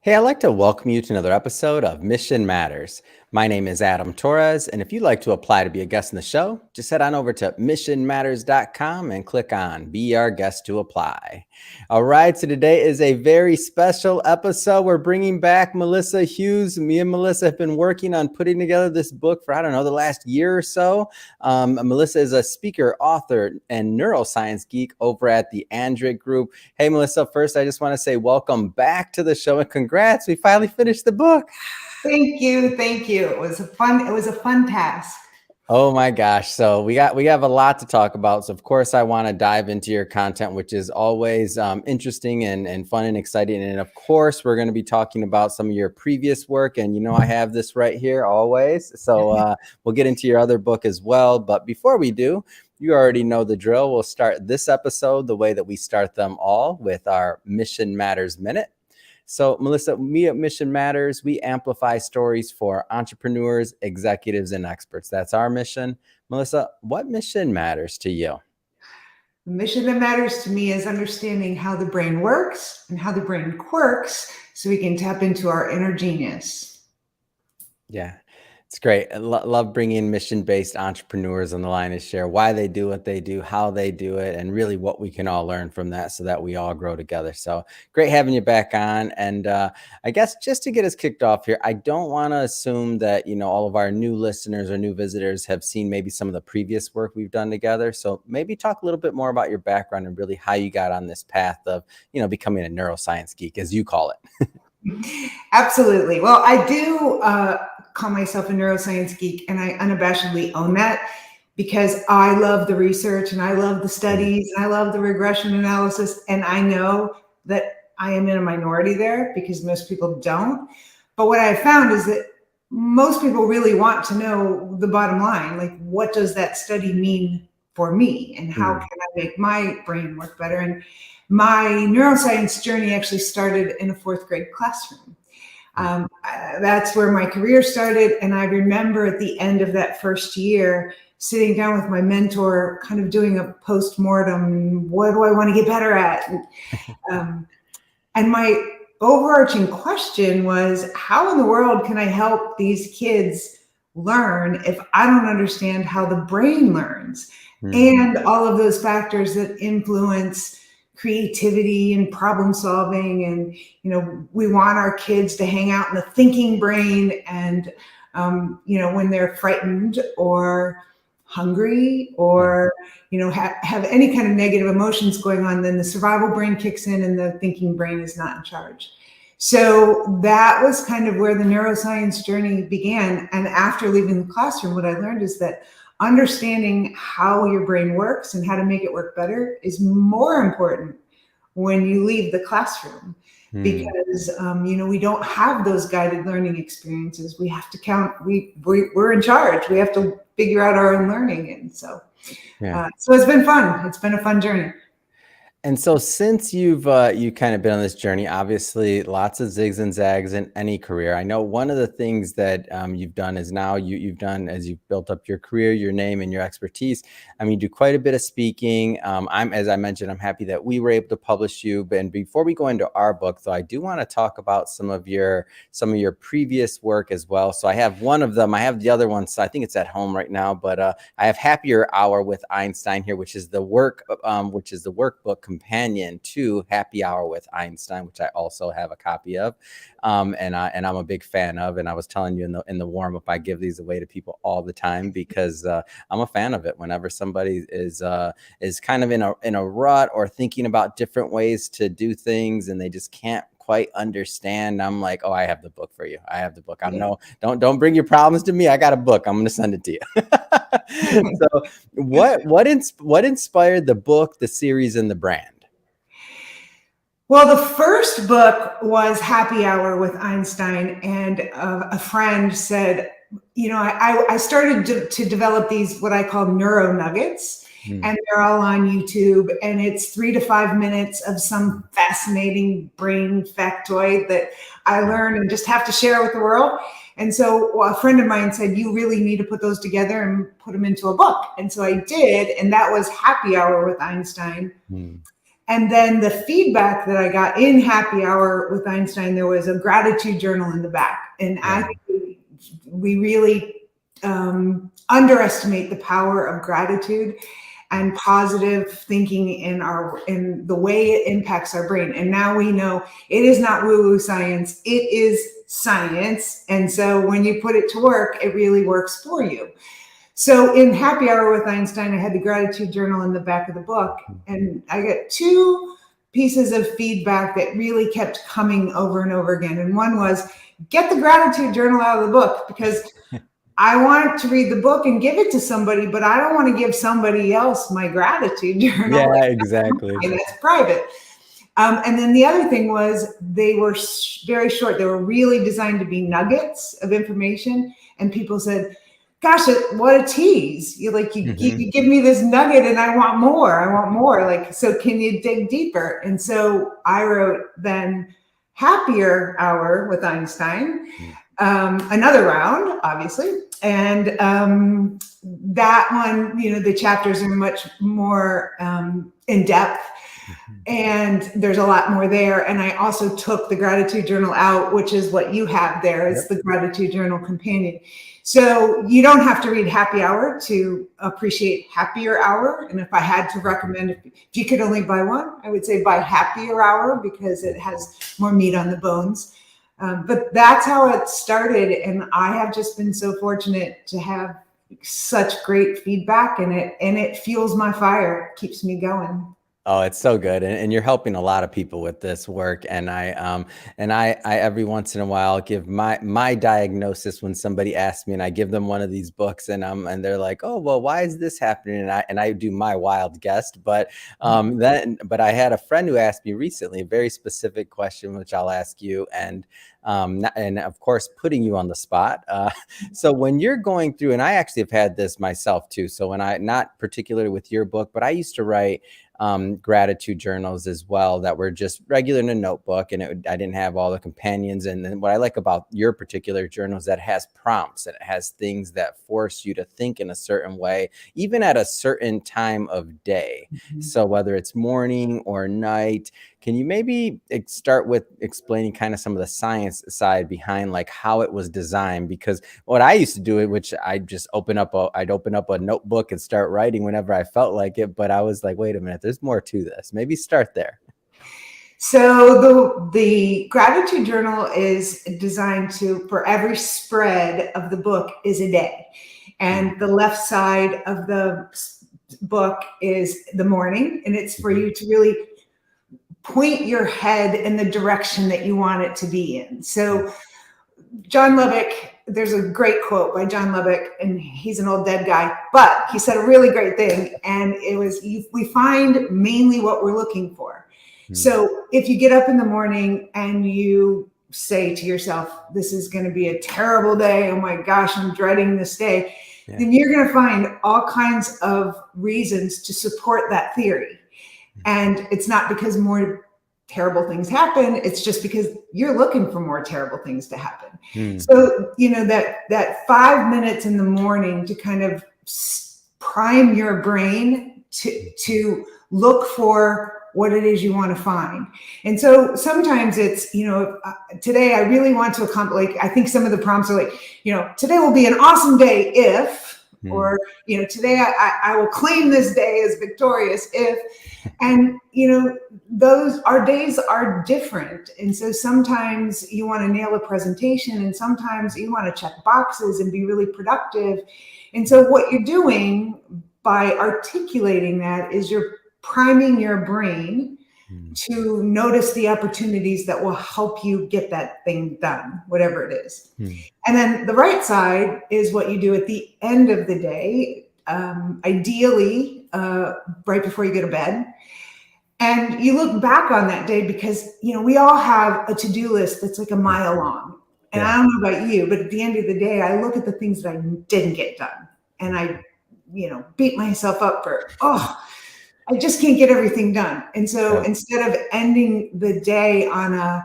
Hey, I'd like to welcome you to another episode of Mission Matters. My name is Adam Torres, and if you'd like to apply to be a guest in the show, just head on over to missionmatters.com and click on Be Our Guest to apply. All right, so today is a very special episode. We're bringing back Melissa Hughes. Me and Melissa have been working on putting together this book for, the last year or so. Melissa is a speaker, author, and neuroscience geek over at the Andrick group. Hey, Melissa, first, I just want to say welcome back to the show and congrats. We finally finished the book. Thank you. Thank you. It was a fun task. Oh my gosh. So we have a lot to talk about. So of course I want to dive into your content, which is always interesting and fun and exciting. And of course, we're going to be talking about some of your previous work. And I have this right here always. So we'll get into your other book as well. But before we do, you already know the drill. We'll start this episode the way that we start them all, with our Mission Matters Minute. So, Melissa, we at Mission Matters, we amplify stories for entrepreneurs, executives, and experts. That's our mission. Melissa, what mission matters to you? The mission that matters to me is understanding how the brain works and how the brain quirks so we can tap into our inner genius. Yeah. It's great. I love bringing mission-based entrepreneurs on the line to share why they do what they do, how they do it, and really what we can all learn from that so that we all grow together. So great having you back on. And I guess just to get us kicked off here, I don't want to assume that, all of our new listeners or new visitors have seen maybe some of the previous work we've done together. So maybe talk a little bit more about your background and really how you got on this path of, becoming a neuroscience geek, as you call it. Absolutely. Well, I do call myself a neuroscience geek, and I unabashedly own that because I love the research and I love the studies and I love the regression analysis. And I know that I am in a minority there because most people don't. But what I found is that most people really want to know the bottom line. Like, what does that study mean for me? And how can I make my brain work better? And my neuroscience journey actually started in a fourth grade classroom. That's where my career started. And I remember at the end of that first year, sitting down with my mentor, kind of doing a post-mortem, what do I want to get better at? And my overarching question was, how in the world can I help these kids learn if I don't understand how the brain learns? And all of those factors that influence creativity and problem solving. And, we want our kids to hang out in the thinking brain. And, when they're frightened or hungry or, have any kind of negative emotions going on, then the survival brain kicks in and the thinking brain is not in charge. So that was kind of where the neuroscience journey began. And after leaving the classroom, what I learned is that understanding how your brain works and how to make it work better is more important when you leave the classroom, because we don't have those guided learning experiences. We have to count. We're in charge. We have to figure out our own learning, and so it's been fun. It's been a fun journey. And so since you've kind of been on this journey, obviously lots of zigs and zags in any career. I know one of the things that you've done is now you've done, as you've built up your career, your name and your expertise. You do quite a bit of speaking. As I mentioned, I'm happy that we were able to publish you. And before we go into our book, though, I do want to talk about some of your previous work as well. So I have one of them. I have the other one. So I think it's at home right now. But I have Happier Hour with Einstein here, which is the workbook companion to Happy Hour with Einstein, which I also have a copy of, and I'm a big fan of. And I was telling you in the warm up, I give these away to people all the time because I'm a fan of it. Whenever somebody is kind of in a rut or thinking about different ways to do things and they just can't quite understand, I'm like, oh, I have the book for you. I have the book. Don't bring your problems to me. I got a book. I'm going to send it to you. So what inspired the book, the series, and the brand? Well, the first book was Happy Hour with Einstein, and a friend said, I started to develop these, what I call neuro nuggets, and they're all on YouTube, and it's 3 to 5 minutes of some fascinating brain factoid that I learned and just have to share with the world. And so a friend of mine said, you really need to put those together and put them into a book. And so I did, and that was Happy Hour with Einstein. And then the feedback that I got in Happy Hour with Einstein, there was a gratitude journal in the back. And I think we really underestimate the power of gratitude and positive thinking in the way it impacts our brain. And now we know it is not woo-woo science, it is science. And so when you put it to work, it really works for you. So in Happy Hour with Einstein, I had the gratitude journal in the back of the book, and I got two pieces of feedback that really kept coming over and over again. And one was, get the gratitude journal out of the book, because I want to read the book and give it to somebody, but I don't want to give somebody else my gratitude journal. Yeah, exactly. That's private. And then the other thing was, they were very short. They were really designed to be nuggets of information. And people said, gosh, what a tease. You give me this nugget and I want more. Like, so can you dig deeper? And so I wrote then Happier Hour with Einstein, another round, obviously. And that one, the chapters are much more in depth. And there's a lot more there. And I also took the gratitude journal out, which is what you have there. It's the gratitude journal companion. So you don't have to read Happy Hour to appreciate Happier Hour. And if I had to recommend, if you could only buy one, I would say buy Happier Hour, because it has more meat on the bones. But that's how it started. And I have just been so fortunate to have such great feedback, and it fuels my fire, it keeps me going. Oh, it's so good. And you're helping a lot of people with this work. And I every once in a while give my diagnosis when somebody asks me, and I give them one of these books, and they're like, oh, well, why is this happening? And I do my wild guess. But but I had a friend who asked me recently a very specific question, which I'll ask you, and of course, putting you on the spot. So when you're going through, and I actually have had this myself too. So when not particularly with your book, but I used to write gratitude journals as well that were just regular in a notebook, and I didn't have all the companions. And then what I like about your particular journal is that it has prompts, and it has things that force you to think in a certain way, even at a certain time of day. So whether it's morning or night, can you maybe start with explaining kind of some of the science side behind like how it was designed? Because what I used to do, which I'd open up a notebook and start writing whenever I felt like it. But I was like, wait a minute, there's more to this. Maybe start there. So the gratitude journal is designed for every spread of the book is a day. And the left side of the book is the morning, and it's for you to really point your head in the direction that you want it to be in. So John Lubbock, there's a great quote by John Lubbock, and he's an old dead guy, but he said a really great thing. And it was, we find mainly what we're looking for. So if you get up in the morning and you say to yourself, this is going to be a terrible day, oh my gosh, I'm dreading this day, then you're going to find all kinds of reasons to support that theory. And it's not because more terrible things happen, it's just because you're looking for more terrible things to happen. So, that 5 minutes in the morning to kind of prime your brain to look for what it is you want to find. And so sometimes it's, today I really want to accomplish, like, I think some of the prompts are like, today will be an awesome day if, or, today I will claim this day as victorious if, and, our days are different. And so sometimes you want to nail a presentation, and sometimes you want to check boxes and be really productive. And so what you're doing by articulating that is you're priming your brain to notice the opportunities that will help you get that thing done, whatever it is. And then the right side is what you do at the end of the day, ideally right before you go to bed. And you look back on that day, because, we all have a to-do list that's like a mile long. And I don't know about you, but at the end of the day, I look at the things that I didn't get done, and I, beat myself up for, I just can't get everything done. And so instead of ending the day on a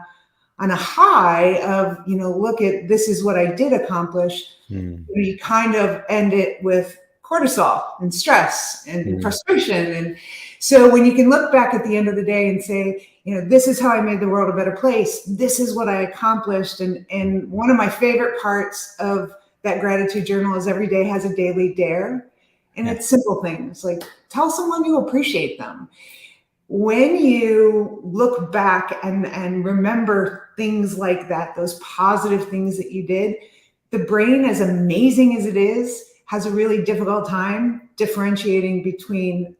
high of, look at, this is what I did accomplish, you kind of end it with, cortisol and stress and Mm. frustration. And so when you can look back at the end of the day and say, this is how I made the world a better place. This is what I accomplished. And one of my favorite parts of that gratitude journal is every day has a daily dare. And Yeah. it's simple things like tell someone you appreciate them. When you look back and remember things like that, those positive things that you did, the brain, as amazing as it is, has a really difficult time differentiating between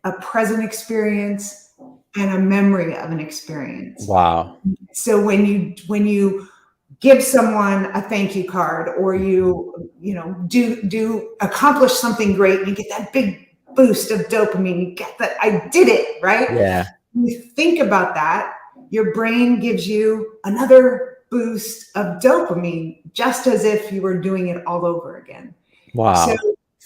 a present experience and a memory of an experience. Wow. So when you give someone a thank you card, or you do accomplish something great, and you get that big boost of dopamine, you get that I did it, right? Yeah. When you think about that, your brain gives you another boost of dopamine, just as if you were doing it all over again. So Wow.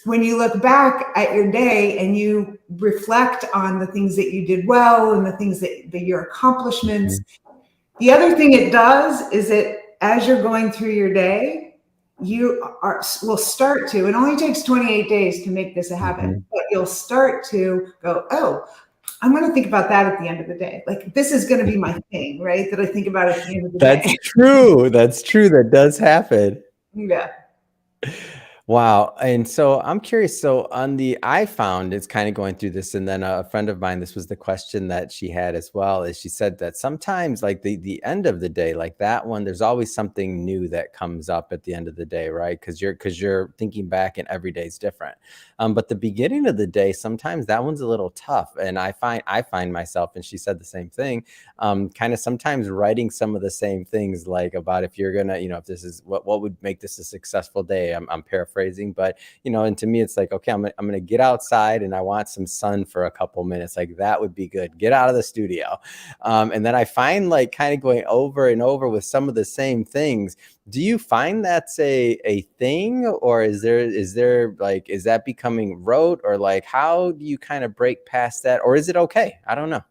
when you look back at your day and you reflect on the things that you did well and the things that your accomplishments, the other thing it does is that as you're going through your day, will start to, it only takes 28 days to make this a habit, but you'll start to go, oh, I'm going to think about that at the end of the day. Like, this is going to be my thing, right? That I think about at the end of the That's day. true. That's true. That does happen. Yeah. Wow. And so I'm curious. So I found it's kind of going through this, and then a friend of mine, this was the question that she had as well, is she said that sometimes like the end of the day, like that one, there's always something new that comes up at the end of the day, right? Because you're thinking back and every day is different. But the beginning of the day, sometimes that one's a little tough. And I find myself, and she said the same thing, kind of sometimes writing some of the same things, like about if you're gonna, if this is what would make this a successful day. I'm paraphrasing, but and to me it's like, okay, I'm gonna get outside and I want some sun for a couple minutes. Like that would be good. Get out of the studio. And then I find like kind of going over and over with some of the same things. Do you find that's a thing, or is there like, is that becoming rote, or like how do you kind of break past that, or is it okay? I don't know.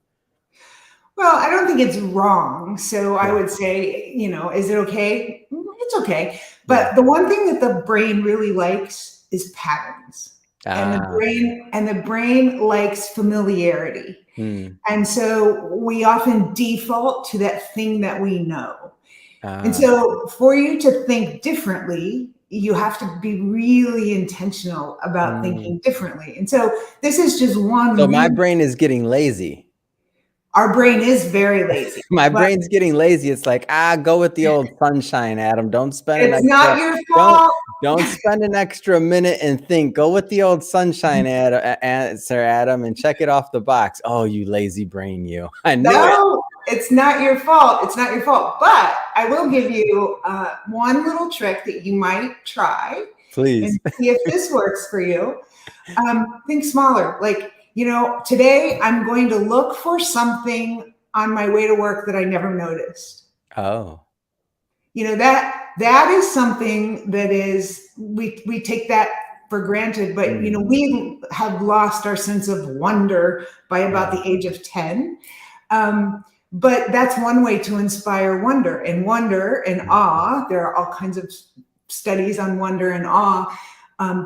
Well, I don't think it's wrong. So I Yeah. would say, is it okay? It's okay. Yeah. But the one thing that the brain really likes is patterns. And the Ah. brain likes familiarity. Hmm. And so we often default to that thing that we know. And Ah. so for you to think differently, you have to be really intentional about Hmm. thinking differently. And so this is just one So my reason. brain is getting lazy. Our brain is very lazy, My but brain's getting lazy. It's like, go with the old sunshine, Adam. Don't spend an it's extra not your don't fault. don't spend an extra minute and think. Go with the old sunshine, Sir Adam, and check it off the box. Oh, you lazy brain, you. I knew it. No, it's not your fault. It's not your fault. But I will give you one little trick that you might try Please. and see if this works for you. Think smaller. Like, today I'm going to look for something on my way to work that I never noticed. Oh. That is something that is, we take that for granted, but we have lost our sense of wonder by about the age of 10. But that's one way to inspire wonder and awe. There are all kinds of studies on wonder and awe.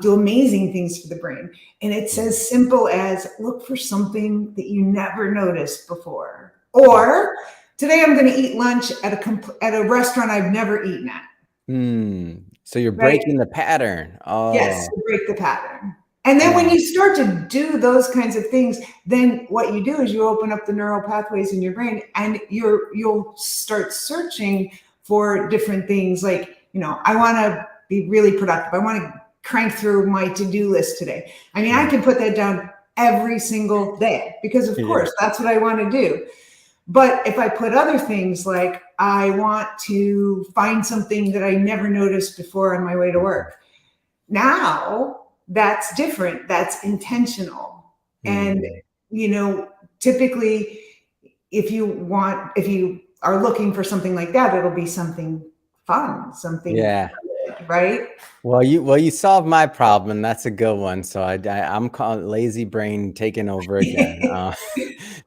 Do amazing things for the brain. And it's as simple as look for something that you never noticed before. Or today I'm going to eat lunch at a restaurant I've never eaten at. So you're Right? breaking the pattern. Yes, Oh. to break the pattern. And then when you start to do those kinds of things, then what you do is you open up the neural pathways in your brain, and you'll start searching for different things. Like, I want to be really productive. I want to crank through my to-do list today. I mean, I can put that down every single day because, of course, that's what I want to do. But if I put other things like I want to find something that I never noticed before on my way to work, now that's different. That's intentional. And, typically if you are looking for something like that, it'll be something fun, something right? Well, you solved my problem, and that's a good one. So I'm calling lazy brain taking over again.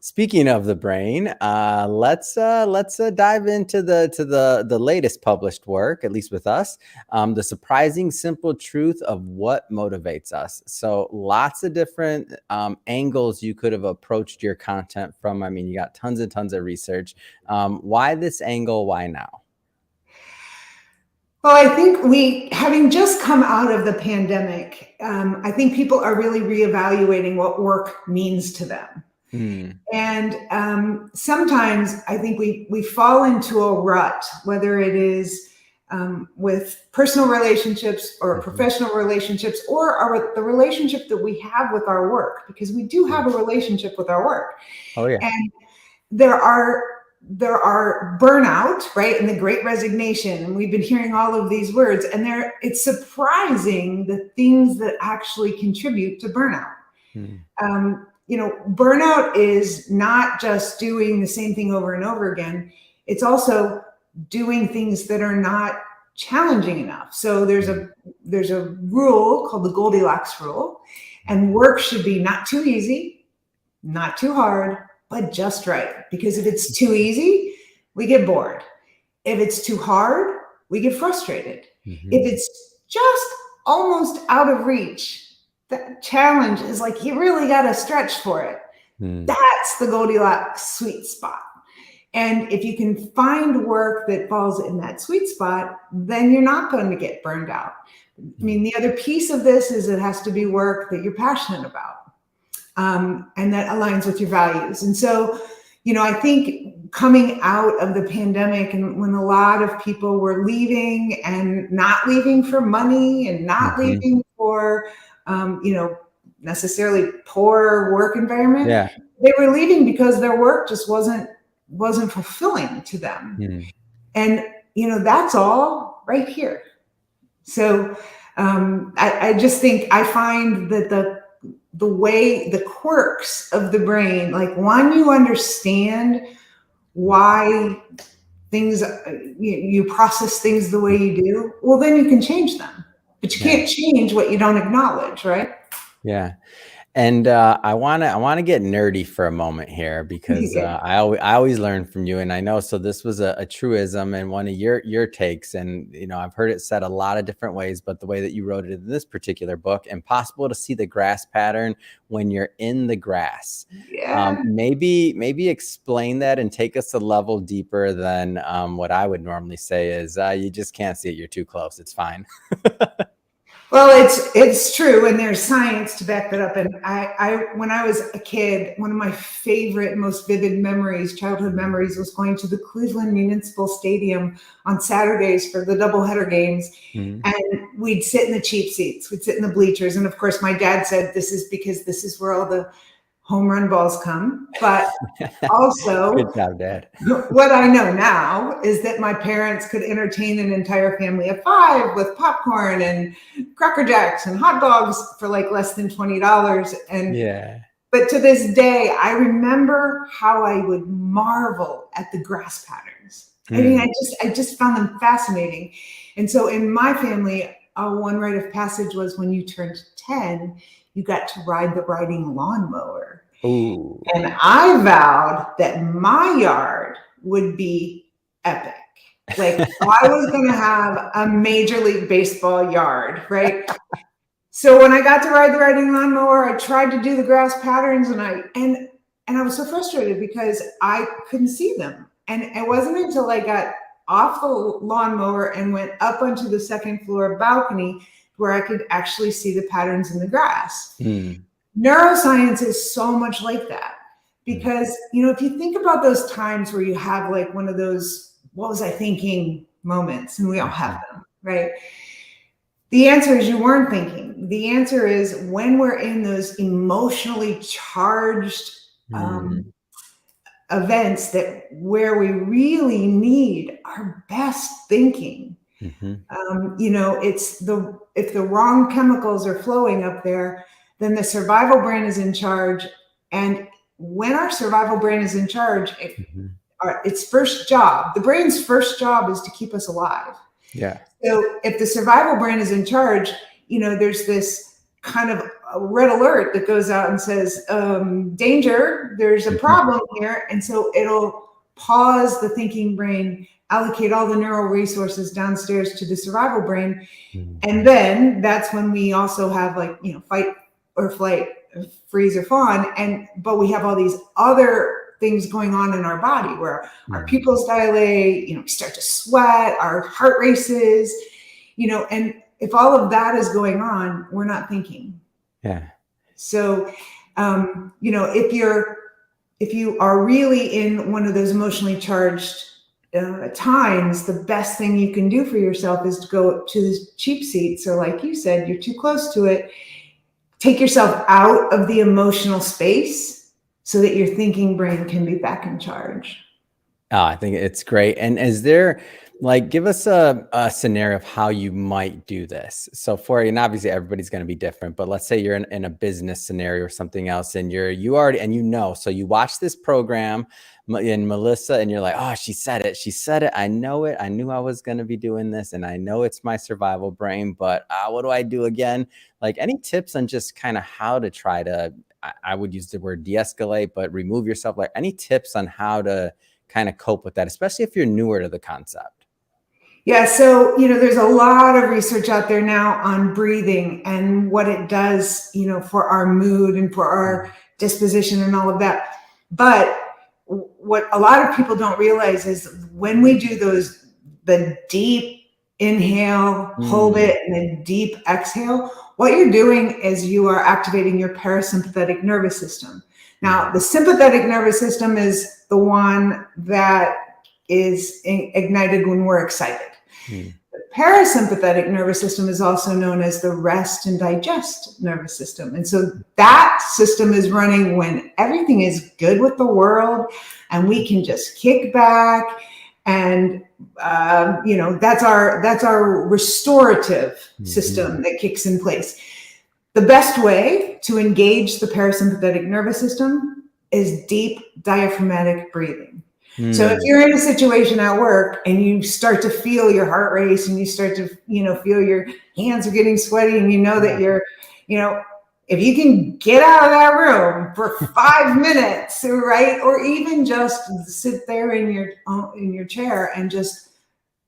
Speaking of the brain, let's dive into the latest published work, at least with us, the surprising simple truth of what motivates us. So lots of different angles you could have approached your content from. I mean, you got tons and tons of research. Why this angle? Why now? Well, I think having just come out of the pandemic, I think people are really reevaluating what work means to them. Hmm. And sometimes I think we fall into a rut, whether it is with personal relationships or Mhm. professional relationships or the relationship that we have with our work, because we do have a relationship with our work. Oh yeah. And there are burnout, right? And the great resignation. And we've been hearing all of these words, and it's surprising the things that actually contribute to burnout. Hmm. Burnout is not just doing the same thing over and over again. It's also doing things that are not challenging enough. So there's a rule called the Goldilocks rule, and work should be not too easy, not too hard, but just right. Because if it's too easy, we get bored. If it's too hard, we get frustrated. Mhm. If it's just almost out of reach, that challenge is like you really got to stretch for it. Hmm. That's the Goldilocks sweet spot. And if you can find work that falls in that sweet spot, then you're not going to get burned out. I mean, the other piece of this is it has to be work that you're passionate about. And that aligns with your values. And so, I think coming out of the pandemic, and when a lot of people were leaving and not leaving for money and not Mhm. leaving for, necessarily poor work environment, Yeah. they were leaving because their work just wasn't fulfilling to them. Hmm. And, that's all right here. So I just think I find that the way the quirks of the brain, like when you understand why things you process things the way you do, well, then you can change them. But you Yeah. can't change what you don't acknowledge, right? Yeah. And I wanna get nerdy for a moment here because Okay. I always learn from you, and I know. So this was a truism and one of your takes, and I've heard it said a lot of different ways, but the way that you wrote it in this particular book, impossible to see the grass pattern when you're in the grass. Yeah. Maybe explain that and take us a level deeper than what I would normally say is you just can't see it. You're too close. It's fine. Well, it's true, and there's science to back that up. And I when I was a kid, one of my favorite, most vivid memories, childhood memories, was going to the Cleveland Municipal Stadium on Saturdays for the doubleheader games, Mhm. and we'd sit in the cheap seats, we'd sit in the bleachers, and of course, my dad said this is because this is where all the home run balls come, but Good also job, Dad. what I know now is that my parents could entertain an entire family of five with popcorn and Cracker Jacks and hot dogs for like less than $20. Yeah. But to this day, I remember how I would marvel at the grass patterns. I mean, Mm. I just found them fascinating. And so in my family, one rite of passage was when you turned 10, you got to ride the riding lawnmower. Ooh. And I vowed that my yard would be epic. Like I was going to have a Major League Baseball yard, right? So when I got to ride the riding lawnmower, I tried to do the grass patterns, and I was so frustrated because I couldn't see them. And it wasn't until I got off the lawnmower and went up onto the second floor balcony where I could actually see the patterns in the grass. Mm. Neuroscience is so much like that Mm. because, if you think about those times where you have like one of those, what was I thinking moments, and we all have Mhm. them, right? The answer is you weren't thinking. The answer is when we're in those emotionally charged um, Mm. events that where we really need our best thinking. Mhm. It's if the wrong chemicals are flowing up there, then the survival brain is in charge. And when our survival brain is in charge, Mhm. its first job, the brain's first job is to keep us alive. Yeah. So if the survival brain is in charge, there's this kind of a red alert that goes out and says, danger, there's a Mhm. problem here. And so it'll pause the thinking brain, allocate all the neural resources downstairs to the survival brain. And then that's when we also have, like, fight or flight, freeze or fawn. But we have all these other things going on in our body where our Mhm. pupils dilate, we start to sweat, our heart races, and if all of that is going on, we're not thinking. Yeah. So, if you are really in one of those emotionally charged times, the best thing you can do for yourself is to go to the cheap seat. So, like you said, you're too close to it. Take yourself out of the emotional space so that your thinking brain can be back in charge. Oh, I think it's great. And is there, like, give us a scenario of how you might do this. So for you, and obviously everybody's going to be different, but let's say you're in a business scenario or something else, and you already, and so you watch this program in Melissa, and you're like, oh, she said it. She said it. I know it. I knew I was going to be doing this, and I know it's my survival brain, but what do I do again? Like, any tips on just kind of how to try to, I would use the word de-escalate, but remove yourself, like any tips on how to kind of cope with that, especially if you're newer to the concept? Yeah, so there's a lot of research out there now on breathing and what it does, for our mood and for our disposition and all of that. But what a lot of people don't realize is when we do the deep inhale, hold Mm. it, and then deep exhale, what you're doing is you are activating your parasympathetic nervous system. Now, the sympathetic nervous system is the one that is ignited when we're excited. Mm. The parasympathetic nervous system is also known as the rest and digest nervous system. And so that system is running when everything is good with the world and we can just kick back. And that's our restorative system that kicks in place. The best way to engage the parasympathetic nervous system is deep diaphragmatic breathing. So if you're in a situation at work and you start to feel your heart race and you start to, feel your hands are getting sweaty and that you're, if you can get out of that room for 5 minutes, right? Or even just sit there in your chair and just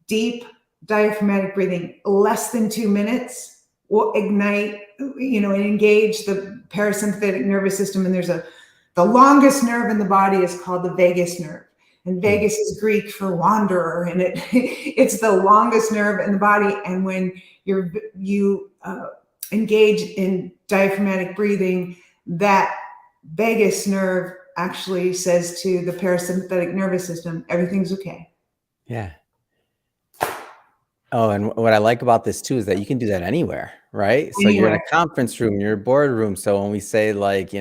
deep diaphragmatic breathing, less than 2 minutes will ignite, and engage the parasympathetic nervous system. And the longest nerve in the body is called the vagus nerve. And vagus is Greek for wanderer, and it's the longest nerve in the body. And when you engage in diaphragmatic breathing, that vagus nerve actually says to the parasympathetic nervous system, everything's okay. Yeah. Oh, and what I like about this too is that you can do that anywhere, right? So you're in Anywhere. a conference room, you're a boardroom. So when we say, like,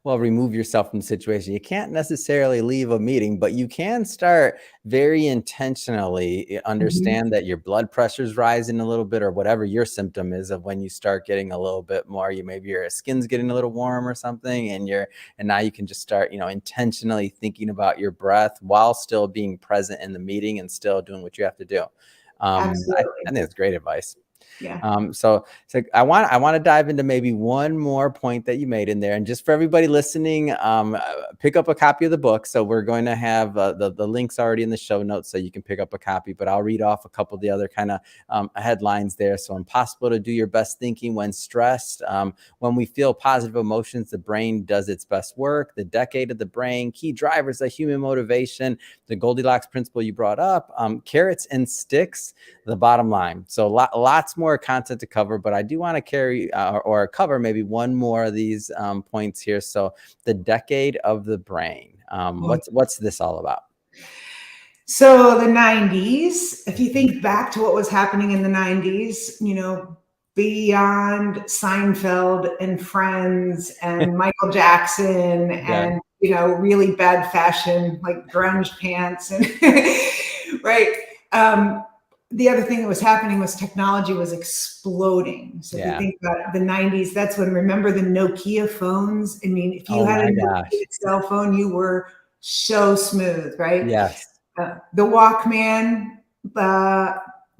well, remove yourself from the situation, you can't necessarily leave a meeting, but you can start very intentionally understand that your blood pressure's rising a little bit, or whatever your symptom is of when you start getting a little bit more, maybe your skin's getting a little warm or something, and now you can just start, intentionally thinking about your breath while still being present in the meeting and still doing what you have to do. I Absolutely. think it's great advice. Yeah. So I want to dive into maybe one more point that you made in there, and just for everybody listening, pick up a copy of the book. So we're going to have the links already in the show notes, so you can pick up a copy. But I'll read off a couple of the other kind of headlines there. So, impossible to do your best thinking when stressed. When we feel positive emotions, the brain does its best work. The decade of the brain, key drivers of human motivation. The Goldilocks principle you brought up. Carrots and sticks. The bottom line. So lots more content to cover, but I do want to carry or cover maybe one more of these points here. So the decade of the brain. What's this all about? So the 90s, if you think back to what was happening in the 90s, beyond Seinfeld and Friends and Michael Jackson Yeah. and, really bad fashion, like grunge pants and right. The other thing that was happening was technology was exploding. So if you Yeah. think about the 90s, that's when, remember the Nokia phones? I mean, if you Oh had a my Nokia gosh. cell phone, you were so smooth, right? Yes. The Walkman,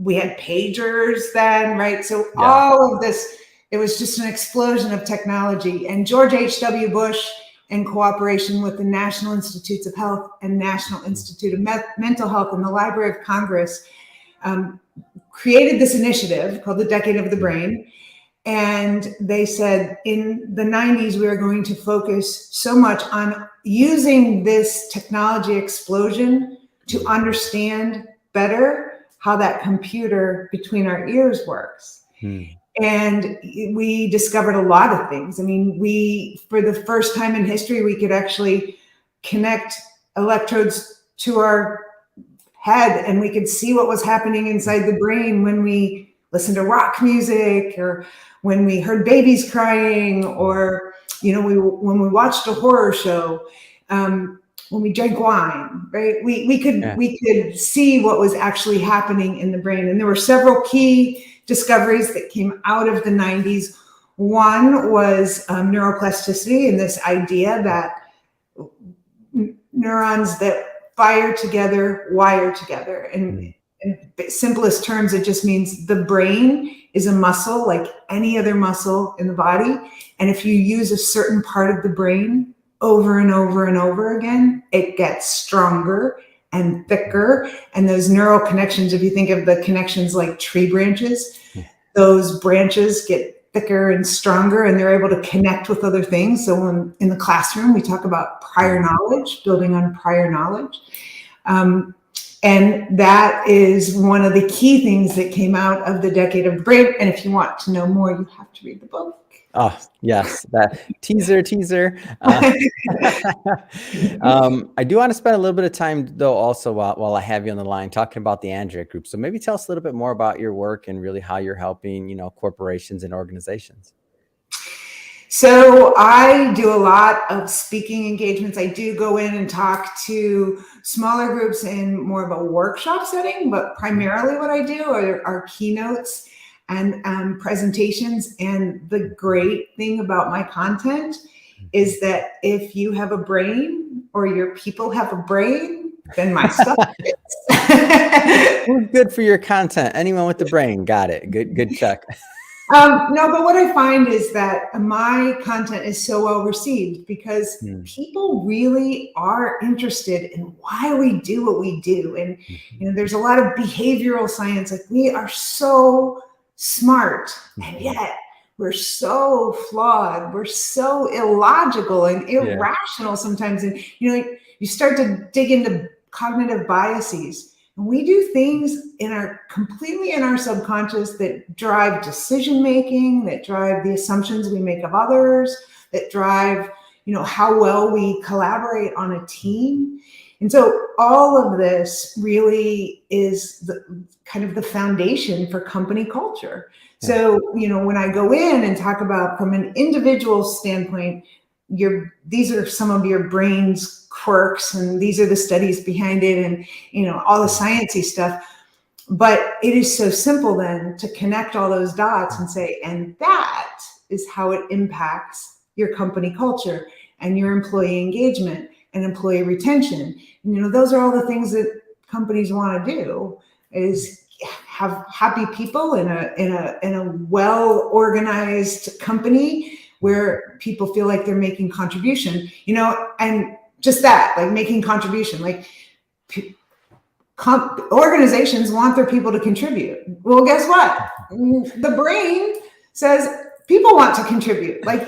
we had pagers then, right? So Yeah. all of this, it was just an explosion of technology. And George H.W. Bush, in cooperation with the National Institutes of Health and National Institute of Mental Health and the Library of Congress, created this initiative called the Decade of the Brain. And they said in the 90s, we are going to focus so much on using this technology explosion to understand better how that computer between our ears works. And we discovered a lot of things. I mean, for the first time in history, we could actually connect electrodes to our head and we could see what was happening inside the brain when we listened to rock music or when we heard babies crying or, when we watched a horror show, when we drank wine, right? We could see what was actually happening in the brain. And there were several key discoveries that came out of the 90s. One was neuroplasticity and this idea that neurons that fire together, wire together. And in simplest terms, it just means the brain is a muscle like any other muscle in the body. And if you use a certain part of the brain over and over and over again, it gets stronger and thicker. And those neural connections, if you think of the connections like tree branches, those branches get thicker and stronger and they're able to connect with other things. So when in the classroom, we talk about prior knowledge, building on prior knowledge. And that is one of the key things that came out of the Decade of the Brain. And if you want to know more, you have to read the book. Oh, yes. That teaser. I do want to spend a little bit of time, though, also while I have you on the line, talking about the Andrick Group. So maybe tell us a little bit more about your work and really how you're helping, corporations and organizations. So I do a lot of speaking engagements. I do go in and talk to smaller groups in more of a workshop setting, but primarily what I do are keynotes and presentations. And the great thing about my content is that if you have a brain or your people have a brain, then my stuff fits. Good for your content. Anyone with the brain, got it. Good check. No, but what I find is that my content is so well received because people really are interested in why we do what we do. And there's a lot of behavioral science. Like we are so smart and yet we're so flawed. We're so illogical and irrational sometimes. And, you start to dig into cognitive biases. And we do things completely in our subconscious that drive decision-making, that drive the assumptions we make of others, that drive, how well we collaborate on a team. And so all of this really is the foundation for company culture. So, when I go in and talk about from an individual standpoint, these are some of your brain's quirks and these are the studies behind it and, all the sciencey stuff. But it is so simple then to connect all those dots and say, and that is how it impacts your company culture and your employee engagement and employee retention. Those are all the things that companies want to do is have happy people in a well-organized company where people feel like they're making contribution, and just that, like making contribution, like organizations want their people to contribute. Well, guess what? The brain says people want to contribute. Like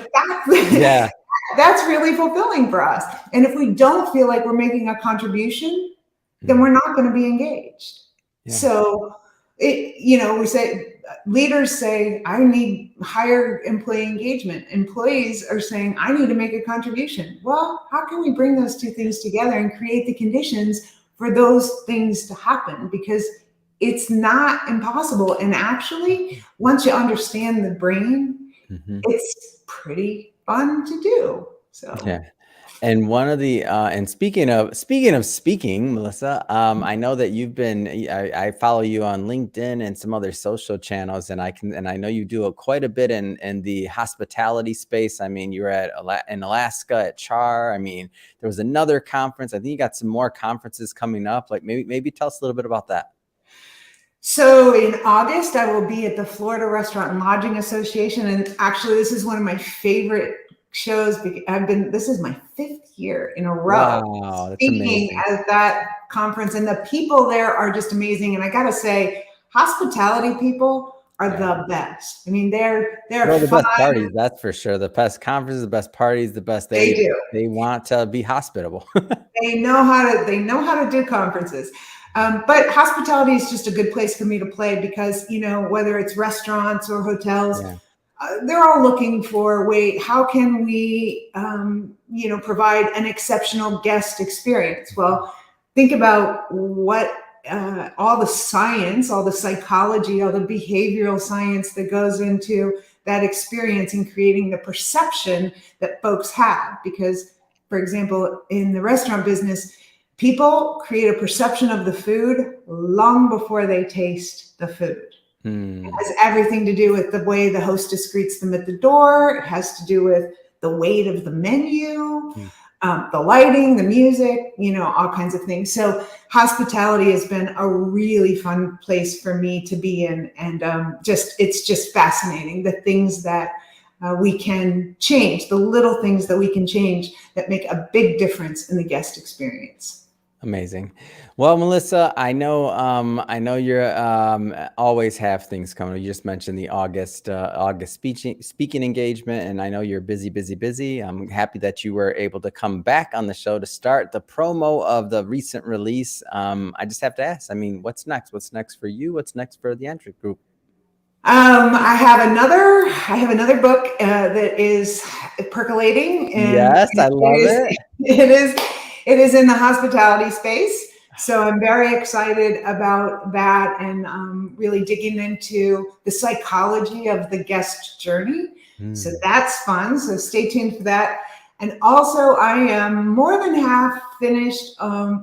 that's really fulfilling for us. And if we don't feel like we're making a contribution, then we're not going to be engaged. Yeah. So we say, leaders say, I need higher employee engagement. Employees are saying, I need to make a contribution. Well, how can we bring those two things together and create the conditions for those things to happen? Because it's not impossible. And actually, once you understand the brain, it's pretty fun to do. So yeah. And one of the and speaking of speaking, Melissa, I know that you've been. I follow you on LinkedIn and some other social channels, and I know you do quite a bit in the hospitality space. I mean, you were in Alaska at CHAR. I mean, there was another conference. I think you got some more conferences coming up. Like maybe tell us a little bit about that. So in August, I will be at the Florida Restaurant and Lodging Association. And actually, this is one of my favorite shows. This is my 5th year in a row Wow, that's speaking amazing. at that conference. And the people there are just amazing. And I got to say, hospitality people are Yeah. the best. I mean, they're Well, the fun. best parties, that's for sure. The best conferences, the best parties, the best They do. they want to be hospitable. They know how to do conferences. But hospitality is just a good place for me to play because, whether it's restaurants or hotels, Yeah. they're all looking for, wait, how can we, provide an exceptional guest experience? Well, think about what all the science, all the psychology, all the behavioral science that goes into that experience and creating the perception that folks have. Because, for example, in the restaurant business, people create a perception of the food long before they taste the food. It Hmm. has everything to do with the way the hostess greets them at the door. It has to do with the weight of the menu, Hmm. the lighting, the music, all kinds of things. So hospitality has been a really fun place for me to be in. And it's just fascinating, the things that we can change, the little things that we can change that make a big difference in the guest experience. Amazing. Well, Melissa, I know you're always have things coming. You just mentioned the August speaking engagement, and I know you're busy, busy, busy. I'm happy that you were able to come back on the show to start the promo of the recent release. I just have to ask, I mean, what's next? What's next for you? What's next for the Andrick Group? I have another book that is percolating, and Yes, I love it. it is it is in the hospitality space. So I'm very excited about that, and really digging into the psychology of the guest journey. So Hmm. that's fun. So stay tuned for that. And also, I am more than half finished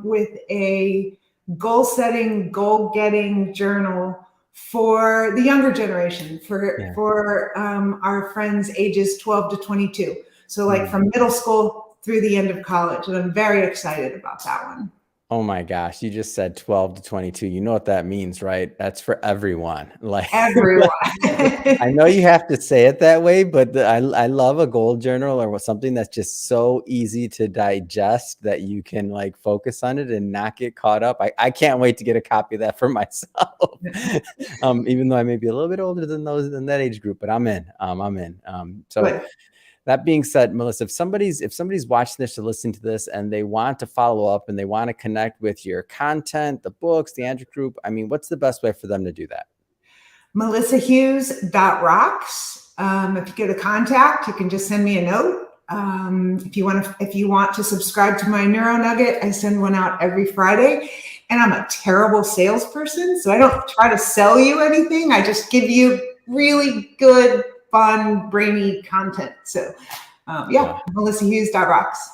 with a goal setting, goal getting journal for the younger generation, Yeah. for our friends ages 12 to 22. So like Hmm. from middle school through the end of college. And I'm very excited about that one. Oh my gosh, you just said 12 to 22. You know what that means, right? That's for everyone. Like, Everyone. I know you have to say it that way, but I love a goal journal or something that's just so easy to digest that you can like focus on it and not get caught up. I can't wait to get a copy of that for myself. Even though I may be a little bit older than those in that age group, but I'm in. I'm in. So But that being said, Melissa, if somebody's watching this or listening to this and they want to follow up and they want to connect with your content, the books, the Andrew Group, I mean, what's the best way for them to do that? melissahughes.rocks. If you go to contact, you can just send me a note. If you want to subscribe to my Neuro Nugget, I send one out every Friday. And I'm a terrible salesperson, so I don't try to sell you anything. I just give you really good, fun, brainy content. So, Uh, melissahughes.rocks.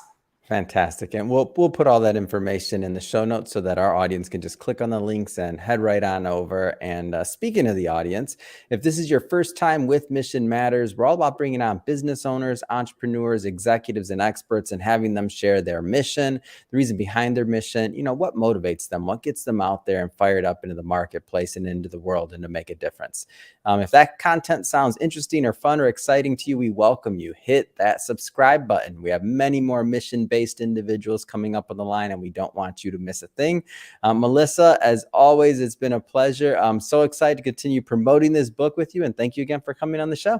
Fantastic. And we'll put all that information in the show notes so that our audience can just click on the links and head right on over. And speaking of the audience, if this is your first time with Mission Matters, we're all about bringing on business owners, entrepreneurs, executives, and experts and having them share their mission, the reason behind their mission, what motivates them, what gets them out there and fired up into the marketplace and into the world and to make a difference. If that content sounds interesting or fun or exciting to you, we welcome you. Hit that subscribe button. We have many more mission-based individuals coming up on the line, and we don't want you to miss a thing. Melissa, as always, it's been a pleasure. I'm so excited to continue promoting this book with you, and thank you again for coming on the show.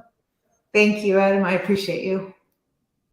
Thank you, Adam. I appreciate you.